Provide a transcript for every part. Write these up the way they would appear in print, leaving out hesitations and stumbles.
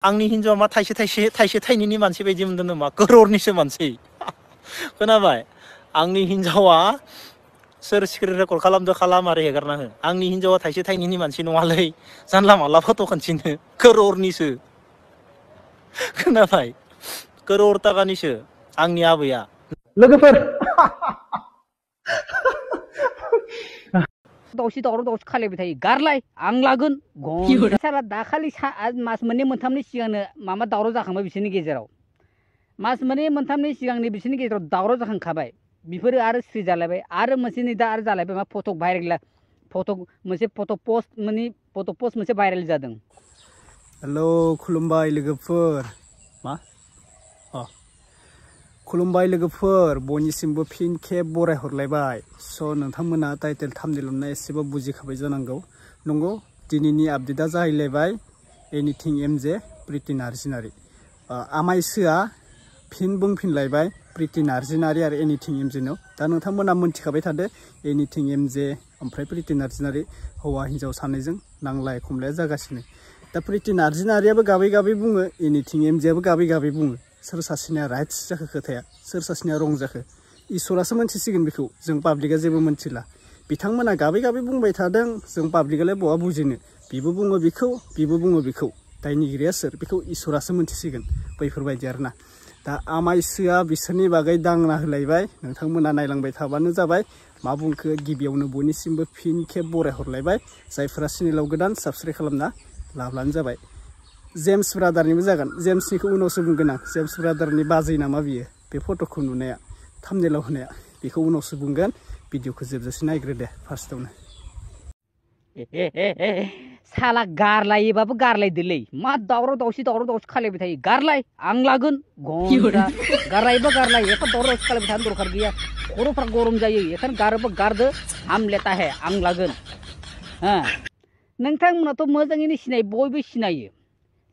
आंनि हिन्जावा मा थाइसे थाइनैनि मानसि बायदि मोनदों नामा करोरनिसो मानसि खोनाबाय आंनि हिन्जावा सोर स्क्रिन रेकर्ड खालामदो खालाम आरो हेगारना हो आंनि हिन्जावा थाइसे थाइनैनि मानसि नङालै जानला मानला फट' खिन्थिनो करोरनिसो खोनाबाय करोर टाकानिसो आंनि आबैया लोगोफोर दावसि दावराव दावसि खालायबाय थायो गारलाय आं लागोन साला दाखालि मास मोननै मोनथामनि सिगांनो माबा दावराव जाखांबाय बिसोरनि गेजेराव मास मोननै मोनथामनि सिगांनि बिसोरनि गेजेराव दावराव जाखांखाबाय बिफोरो आरो स्रि जालायबाय आरो मोनसे नै दा आरो जालायबाय मा फट' भाइरेल मोनसे फट' पस्ट मोनसे भाइरेल जादों। हेलौ खुलुमबाय लोगोफोर मा खुलुमबाय लोगोफोर बयनिसिमबो फिन खेब बराय हरलायबाय स' नोंथांमोना टाइटेल थाम्बनेल नुना एसेबो बुजिखाबाय जानांगौ नंगौ दिनैनि आपडेटआ जाहैलायबाय एनिथिं एमजे प्रिति नार्जिनारि आमाइसोआ फिन बुंफिनलायबाय प्रिति नार्जिनारि आरो एनिथिं एमजेनो दा नोंथांमोना मोनथिखाबाय थादो एनिथिं एमजे ओमफ्राय प्रिति नार्जिनारि हौवा हिन्जाव सानैजों नांलाय खमलाया जागासिनो दा प्रिति नार्जिनारियाबो गाबै गाबै बुङो एनिथिं एमजेआबो गाबै गाबै बुङो सोर सासेनिया राइट्स जाखो खोथाया सोर सासेनिया रं जाखो इसोरासो मोनथिसिगोन बेखौ जों पाब्लिकआ जेबो मोनथिला बिथांमोना गाबै गाबै बुंबाय थादों जों पाब्लिकआलाय बहा बुजिनो बिबो बुङो बिखौ दायनिगिरिया सोर बेखौ इसोरासो मोनथिसिगोन बैफोरबायदि आरोना दा आमाइसोआ बिसोरनि बागै दांना होलायबाय नोंथांमोना नायलांबाय थाबानो जाबाय मा बुंखो गिबियावनो बयनिसिमबो फिन खेब बराय हरलायबाय जायफोरा चेनेलाव गोदान साबस्क्राइब खालामना लाब्लानो जाबाय जेम्स ब्रादारनिबो जागोन जेम्सनिखौ उनावसो बुंगोन आं जेम्स ब्रादारनि बाजै नामा बियो बे फट'खौ नुनाया थाम्बनेलाव होनाया बेखौ उनावसो बुंगोन भिडिअखौ जोबजासे नायग्रो दे फार्स्टआवनो साला गारलायोबाबो गारलायदोलै मा दावराव दावसि खालायबाय थायो गारलाय आं लागोन गारलायोबा गारलाय एफा दावराव दावसि खालायबाय थानो दरखार गैया खर'फ्रा गरम जायो एखायनो गारोबा गारदो हाम लेता है आं लागोन नोंथांमोनाथ' मोजाङैनो सिनायो बयबो सिनायो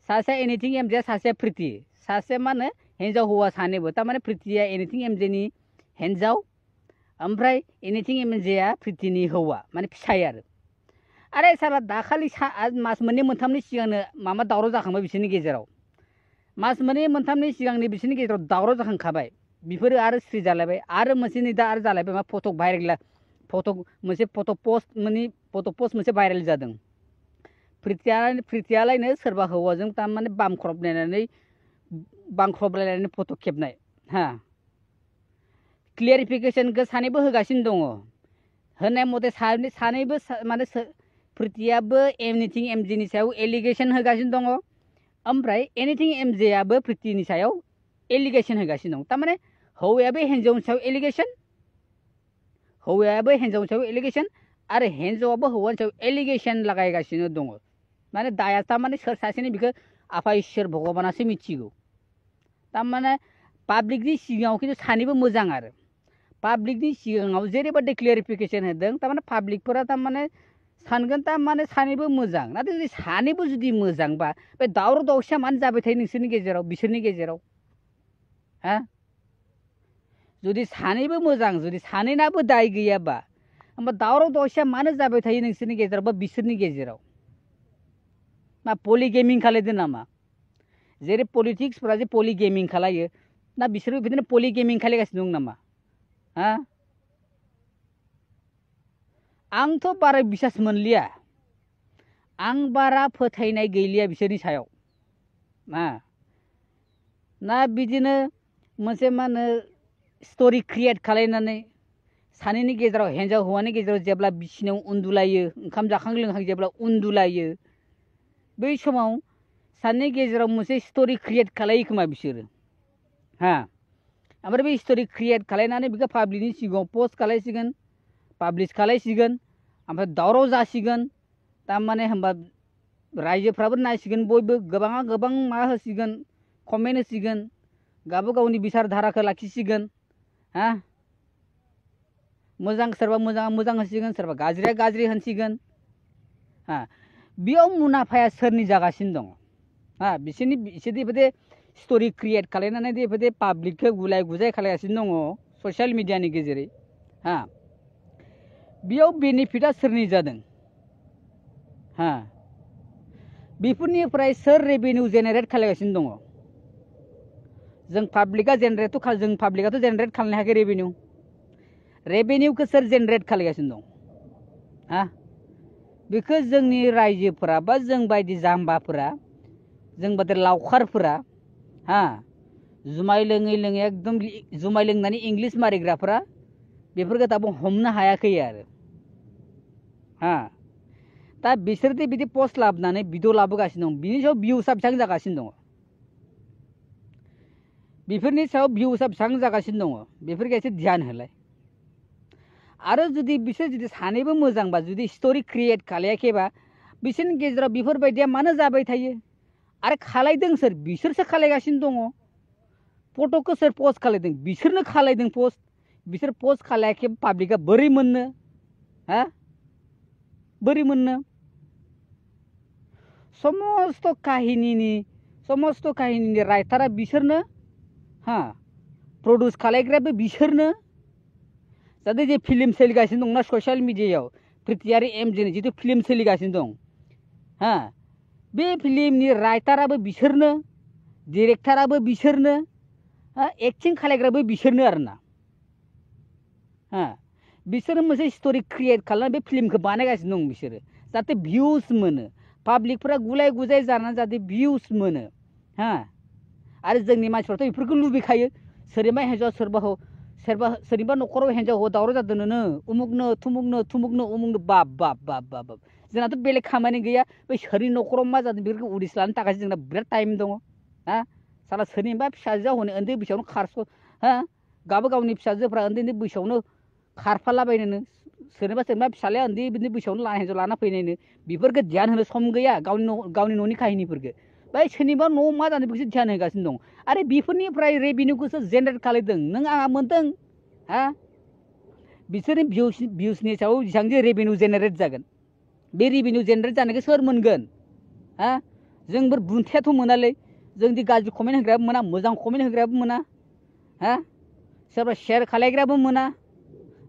सासे एनिथिं एमजे सासे प्रिति सासे मा होनो हिन्जाव हौवा सानैबो तारमाने प्रितिया एनिथिं एमजेनि हिन्जाव ओमफ्राय एनिथिं एमजेआ प्रितिनि हौवा माने फिसाय आरो साला दाखालि मास मोननै मोनथामनि सिगांनो माबा दावराव जाखांबाय बिसोरनि गेजेराव मास मोननै मोनथामनि सिगांनि बिसोरनि गेजेराव दावराव जाखांखाबाय बिफोरो आरो स्रि जालायबाय आरो मोनसे नै दा आरो जालायबाय मा मोनसे फट' पस्ट मोनसे भाइरेल जादों प्रितियालायनो सोरबा हौवाजों तारमाने बांख्रबलायनानै फट' खेबनाय क्लियारिफिकेसनखौ सानैबो होगासिनो दङ होनाय मथे सानैबो माने प्रितियाबो एनिथिं एमजेनि सायाव एलिगेसन होगासिनो दङ ओमफ्राय एनिथिं एमजेआबो प्रितिनि सायाव एलिगेसन होगासिनो दं तारमाने हौवायाबो हिन्जावनि सायाव एलिगेसन आरो हिन्जावाबो हौवानि सायाव एलिगेसन लागायगासिनो दङ माने दाया तारमाने सोर सासेनि बेखौ आफा इसोर भगबानासो मिथिगौ तारमाने पाब्लिकनि सिगाङाव खिन्थु सानैबो मोजां आरो पाब्लिकनि सिगाङाव जेरैबायदि क्लियारिफिकेसन होदों तारमाने पाब्लिकफोरा तारमाने सानगोन तारमाने सानैबो मोजां नाथाय जुदि सानैबो जुदि मोजांबा बे दावराव दावसिया मानो जाबाय थायो नोंसोरनि गेजेराव बिसोरनि गेजेराव जुदि सानैबो मोजां जुदि सानैनाबो दाय गैयाबा होमबा दावराव दावसिया मानो जाबाय थायो नोंसोरनि गेजेराव बा बिसोरनि गेजेराव ना पलिगेमिं खालायदों नामा जेरै पलिटिक्सफोरा जे पलिगेमिं खालायो ना बिसोरबो बिदिनो पलिगेमिं खालायगासिनो दं नामा आंथ' बारा बिसास मोनलिया आं बारा फोथायनाय गैलिया बिसोरनि सायाव ना बिदिनो मोनसे मा होनो स्ट'रि क्रियेट खालायनानै सानैनि गेजेराव हिन्जाव हौवानि गेजेराव जेब्ला बिसिनायाव उन्दुलायो ओंखाम जाखां लोंखां जेब्ला उन्दुलायो बै समाव सानैनि गेजेराव मोनसे स्ट'रि क्रियेट खालायो खोमा बिसोरो ओमफ्राय बे स्ट'रि क्रियेट खालायनानै बेखौ पाब्लिकनि सिगाङाव पस्ट खालायसिगोन पाब्लिश खालायसिगोन ओमफ्राय दावराव जासिगोन तारमाने होमबा रायजोफ्राबो नायसिगोन बयबो गोबाङा गोबां मा होसिगोन कमेन्ट होसिगोन गावबा गावनि बिसार धाराखौ लाखिसिगोन मोजां सोरबा मोजां होसिगोन सोरबा गाज्रिया गाज्रि होनसिगोन बेयाव मुलाम्फाया सोरनि जागासिनो दङ बिसोरनि बेबायदि स्ट'रि क्रियेट खालायनानै बेबायदि पाब्लिकखौ गुलाय गुजाय खालायगासिनो दङ ससियेल मिडियानि गेजेरै बेयाव बेनिफिटआ सोरनि जादों बेफोरनिफ्राय सोर रेभिनिउ जेनेरेट खालामगासिनो दङ जों पाब्लिकआ जेनेरेट खालामनो हायाखै रेभिनिउखौ सोर जेनेरेट खालामगासिनो दं हा बेखौ जोंनि रायजोफोरा बा जों बायदि जाम्बाफोरा जों बायदि लावखारफोरा हा जुमाय लोङै एकदम जुमाय लोंनानै इंलिस मारिग्राफोरा बेफोरखौ दाबो हमनो हायाखै आरो हा दा बिसोरदि बिदि पस्ट लाबोनानै भिडिअ लाबोगासिनो दं बिनि सायाव भिउसआ बेसेबां जागासिनो दङ बेफोरनि सायाव भिउसआ बेसेबां जागासिनो दङ बेफोरखौ एसे ध्यान होलाय आरो जुदि बिसोर जुदि सानैबो मोजांबा जुदि स्टोरी क्रिएट खालायाखैबा बिसोरनि गेजेराव बेफोरबायदिया मानो जाबाय थायो आरो खालायदों सोर बिसोरसो खालायगासिनो दङ फट'खौ सोर पस्ट खालायदों बिसोरनो खालायदों पस्ट बिसोर पस्ट खालायाखै पाब्लिकआ बोरै मोननो हा बोरै मोननो समस्त काहिनीनि राइटारा बिसोरनो हा प्रडिउस खालायग्राबो बिसोरनो जाहाथे जे फिल्म सोलिगासिनो दंना ससियेल मिडियायाव प्रिथियारि एमजेनि जिथु फिल्म सोलिगासिनो दं हा बे फिल्मनि राइटाराबो बिसोरनो डिरेक्टराबो बिसोरनो एक्टिं खालायग्राबो बिसोरनो आरोना हा बिसोरो मोनसे स्टोरी क्रिएट खालामनानै बे फिल्मखौ बानायगासिनो दं बिसोरो जाहाथे भिउस मोनो पाब्लिकफोरा गुलाय गुजाय जानानै जाहाथे भिउस मोनो हा आरो जोंनि मानसिफ्राथ' बेफोरखौ लुबैखायो सोरनिबा हिन्जाव सोरनिबा न'खराव हिन्जाव हौवा दावराव जादोंनो उमुगनो उमुगनो बाब जोंनाथ' बेलेग खामानि गैया बै सोरनि न'खराव मा जादों बेफोरखौ उदिस लानो थाखाय जोंना बिराद टाइम दङ हा साला सोरनिबा फिसाजोआ हनै उन्दै बैसोआवनो हा गावनि फिसाजोफ्रा उन्दै बैसोआवनो खारफालाबायनोनो सोरनिबा फिसालाया उन्दै बैसोआवनो हिन्जाव लाना फैनायनो बेफोरखौ ध्यान होनो सम गैया गावनि न'नि काहिनिफोरखौ बै सोरनिबा न'आव मा जादों बेखौसो ध्यान होगासिनो दं आरो बेफोरनिफ्राय रेभिनिउखौसो जेनेरेट खालायदों नों आंहा मोनदों हा बिसोरनि भिउसनि सायाव जेसेबां जे रेभिनिउ जेनेरेट जागोन बे रेभिनिउ जेनेरेट जानायखौ सोर मोनगोन हा जोंफोर बुंथायाथ' मोनालै जोंदि गाज्रि कमेन्ट होग्रायाबो मोना मोजां कमेन्ट होग्रायाबो मोना हा सोरबा शेयार खालायग्रायाबो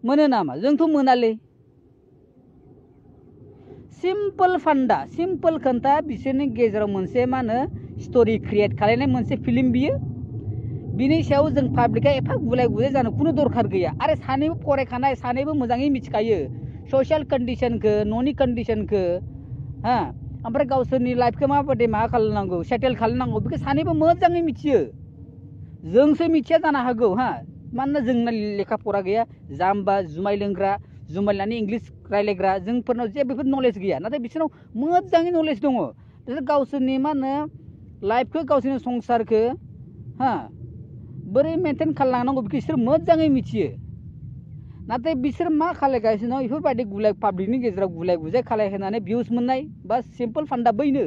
मोनो नामा जोंथ' मोनालै सिम्पोल खोन्था बिसोरनि गेजेराव मोनसे मा होनो स्टोरी क्रिएट खालायनाय मोनसे फिल्म बियो बिनि सायाव जों पाब्लिकआ एफा गुलाय गुजाय जानो खुनु दरखार गैया आरो सानैबो फरायखानाय सानैबो मोजाङै मिथिखायो ससियेल कन्डिशनखौ न'नि कन्डिशनखौ हा ओमफ्राय गावसोरनि लाइफखौ माबायदि खालामनांगौ सेटेल खालामनांगौ बेखौ सानैबो मोजाङै मिथियो जोंसो मिथिया जानो हागौ हा मानोना जोंना लेखा फरा गैया जाम्बा जुमाय लोंग्रा जुमाय लानानै इंलिस रायलायग्रा जोंफोरनाव जेबो बेफोर नलेज गैया नाथाय बिसोरनाव मोजाङै नलेज दङ बिसोर गावसोरनि मा होनो लाइफखौ गावसोरनि संसारखौ हा बोरै मेनटेन खालामलांनांगौ बेखौ बिसोर मोजाङै मिथियो नाथाय बिसोर मा खालायगासिनो दं बेफोरबायदि पाब्लिकनि गेजेराव गुलाय गुजाय खालायहोनानै भिउस मोननाय बा सिम्पोल फान्डा बैनो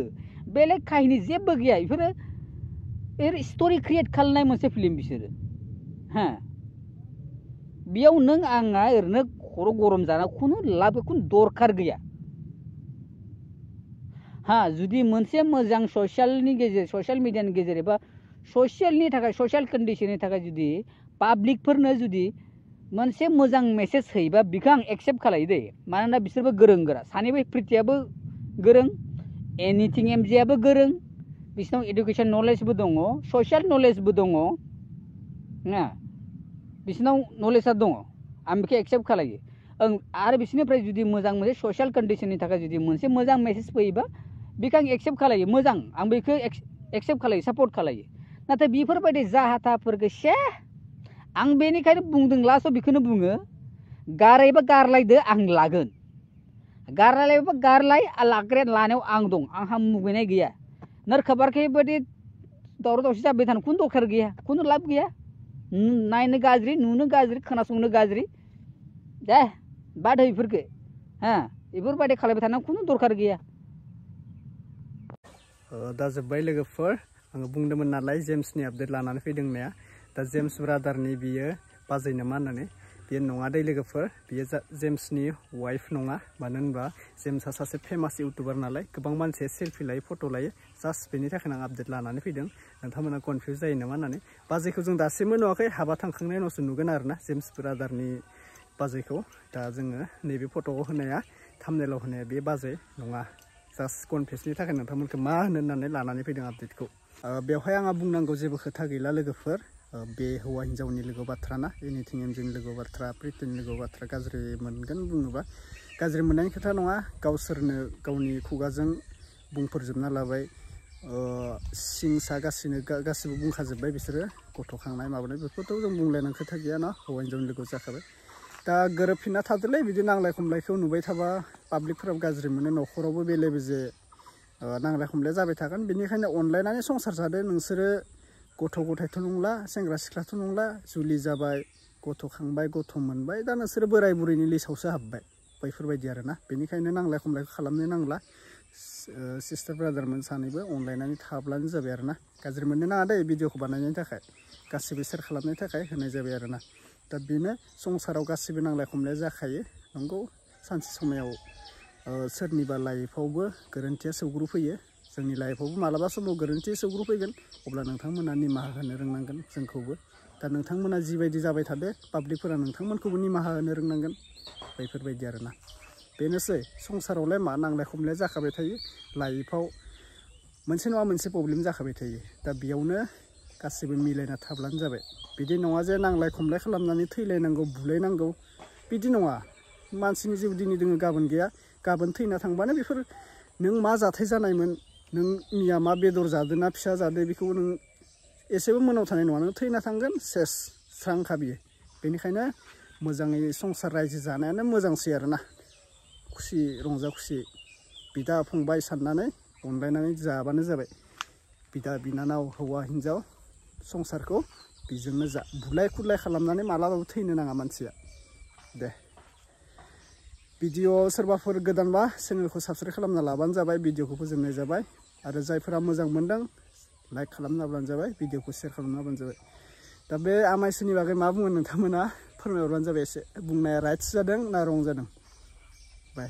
बेलेग काहिनि जेबो गैया बेफोरो स्टोरी क्रिएट खालामनाय मोनसे फिल्म बिसोरो हा बेयाव नों आंहा ओरैनो खर' गरम जाना खुनु दरखार गैया हा जुदि मोनसे मोजां ससियेल मिडियानि गेजेर एबा ससियेल कन्डिशननि थाखाय जुदि पाब्लिकफोरनो जुदि मोनसे मोजां मेसेज होयोबा बेखौ आं एक्सेप्ट खालायो दे मानोना बिसोरबो गोरों गोरा सानैबो प्रिथियाबो गोरों एनिथिं एमजेआबो गोरों बिसोरनाव इडुकेसन नलेजबो दङ ससियेल नलेजबो दङ ना बिसोरनाव नलेजआ दङ आं बेखौ एक्सेप्ट खालायो आरो बिसोरनिफ्राय जुदि मोजां मोनसे ससियेल कन्डिशननि थाखाय जुदि मोनसे मोजां मेसेज फैयोबा बेखौ आं एक्सेप्ट खालायो मोजां आं बेखौ एक्सेप्ट खालायो सापर्ट खालायो नाथाय बेफोरबायदि जाहाथाफोरखौ आं बेनिखायनो बुंदों लास्टआव बेखौनो बुङो गारैबा गारलायदो आं लागोन गारलायबा गारलाय लानायाव आं दं आंहा मुगैनाय गैया नोरखाबारखै बायदि दावराव दावसि जाबाय थानो खुनु दरखार गैया खुनु लाब गैया नायनो गाज्रि नुनो गाज्रि खोनासंनो गाज्रि दे बाद हो बेफोरखौ हा बेफोरबायदि खालायबाय थानांगौ खुनु दरखार गैया दा जोब्बाय लोगोफोर आङो बुंदोंमोन नालाय जेम्सनि आपडेट लानानै फैदों होननाया दा जेम्स ब्रादारनि बियो बाजै नामा होननानै बियो नङा दै लोगोफोर बियो जेम्सनि वाइफ नङा मानो होनबा जेम्सआ सासे फेमास इउटुबार नालाय गोबां मानसिया सेल्फि लायो फट' लायो जास्ट बेनि थाखायनो आं आपडेट लानानै फैदों नोंथांमोना कनफिउज जायो नामा होननानै बाजैखौ जों दासिमबो नुवाखै हाबा थांखांनायनि उनावसो नुगोन आरोना जेम्स ब्रादारनि बाजैखौ दा जोङो नैबे फट'आव होनाया थाम्बनेलाव होनाया बे बाजै नङा जास्ट कनफिउसनि थाखाय नोंथांमोनखौ मा होनो होननानै लानानै फैदों आपडेटखौ। बेवहाय आंहा बुंनांगौ जेबो खोथा गैला लोगोफोर। बे हौवा हिन्जावनि लोगो बाथ्रा ना, एनिथिं एमजेनि लोगो बाथ्रा, प्रितिनि लोगो बाथ्रा। गाज्रि मोनगोन बुङोबा गाज्रि मोननायनि खोथा नङा, गावसोरनो गावनि खुगाजों बुंफोरजोबना लाबाय। सिंसा गासिबो बुंखाजोब्बाय बिसोरो, गथ' खांनाय माबानाय बेफोरथ' जों बुंलायनांगौ खोथा गैया ना, हौवा हिन्जावनि लोगो जाखाबाय। दा गोरोबफिनना थादोलै, बिदि नांलाय खमलायखौ नुबाय थाबा पाब्लिकफोराबो गाज्रि मोनो, न'खरावबो बेले बेजे नांलाय खमलाय जाबाय थागोन। बेनिखायनो अनलायनानै संसार जादो नोंसोरो। गथ' गथायथ' नंला, सेंग्रा सिख्लाथ' नंला, जुलि जाबाय, गथ' खांबाय, गथ' मोनबाय, दा नोंसोरो बोराय बुरैनि लिस्टआवसो हाबबाय, बैफोरबायदि आरोना। बेनिखायनो नांलाय खमलायखौ खालामनो नांला। सिस्टार ब्रादारमोन सानैबो अनलायनानै थाब्लानो जाबाय आरोना। गाज्रि मोननो नाङा दे, भिडिअखौ बानायनायनि थाखाय, गासिबो सेयार खालामनायनि थाखाय होनाय जाबाय आरोना। दा बेनो, संसाराव गासिबो नांलाय खमलाया जाखायो। नंगौ, सानसे समायाव सोरनिबा लाइफआवबो गोरोन्थिया सौग्रुफैयो, जोंनि लाइफआवबो मालाबा समाव गोरोन्थि सौग्रुफैगोन। अब्ला नोंथांमोना निमाहा होनो रोंनांगोन जोंखौबो। दा नोंथांमोना जिबायदि जाबाय थादो, पाब्लिकफोरा नोंथांमोनखौबो निमाहा होनो रोंनांगोन, बेफोरबायदि आरोना। बेनोसै, संसारावलाय मा नांलाय खमलाया जाखाबाय थायो, लाइफआव मोनसे नङा मोनसे प्रब्लेम जाखाबाय थायो। दा बेयावनो गासिबो मिलायना थाब्लानो जाबाय। बिदि नङा जे नांलाय खमलाय खालामनानै थैलायनांगौ, बुलायनांगौ, बिदि नङा। मानसिनि जिउ दिनै दोङो गाबोन गैया, गाबोन थैना थांबानो बेफोर नों मा जाथाय जानायमोन, नों मिया मा बेदर जादो ना फिसा जादो, बेखौ नों एसेबो मोनाव थानाय नङा, नों थैना थांगोन, सेस स्रांखा बियो। बेनिखायनो मोजाङै संसार रायजो जानायानो मोजांसै आरोना। खुसि रंजा खुसि बिदा फंबाय साननानै अनलायनानै जाबानो जाबाय। बिदा बिनानाव हौवा हिन्जाव संसारखौ बेजोंनो जा, बुलाय खुलाय खालामनानै मालाबाबो थैनो नाङा मानसिया। दे, भिडिअ सोरबाफोर गोदानबा चेनेलखौ साबस्क्राइब खालामना लाबानो जाबाय। भिडिअखौ फोजोबनाय जाबाय। आरो जायफोरा मोजां मोनदों लाइक खालामना होब्लानो जाबाय, भिडिअखौ शेयार खालामना होब्लानो जाबाय। दा बे आमायसोनि बागै मा बुङो नोंथांमोना फोरमायहरबानो जाबाय। एसे बुंनाया राइट्स जादों ना रं जादों। बाय।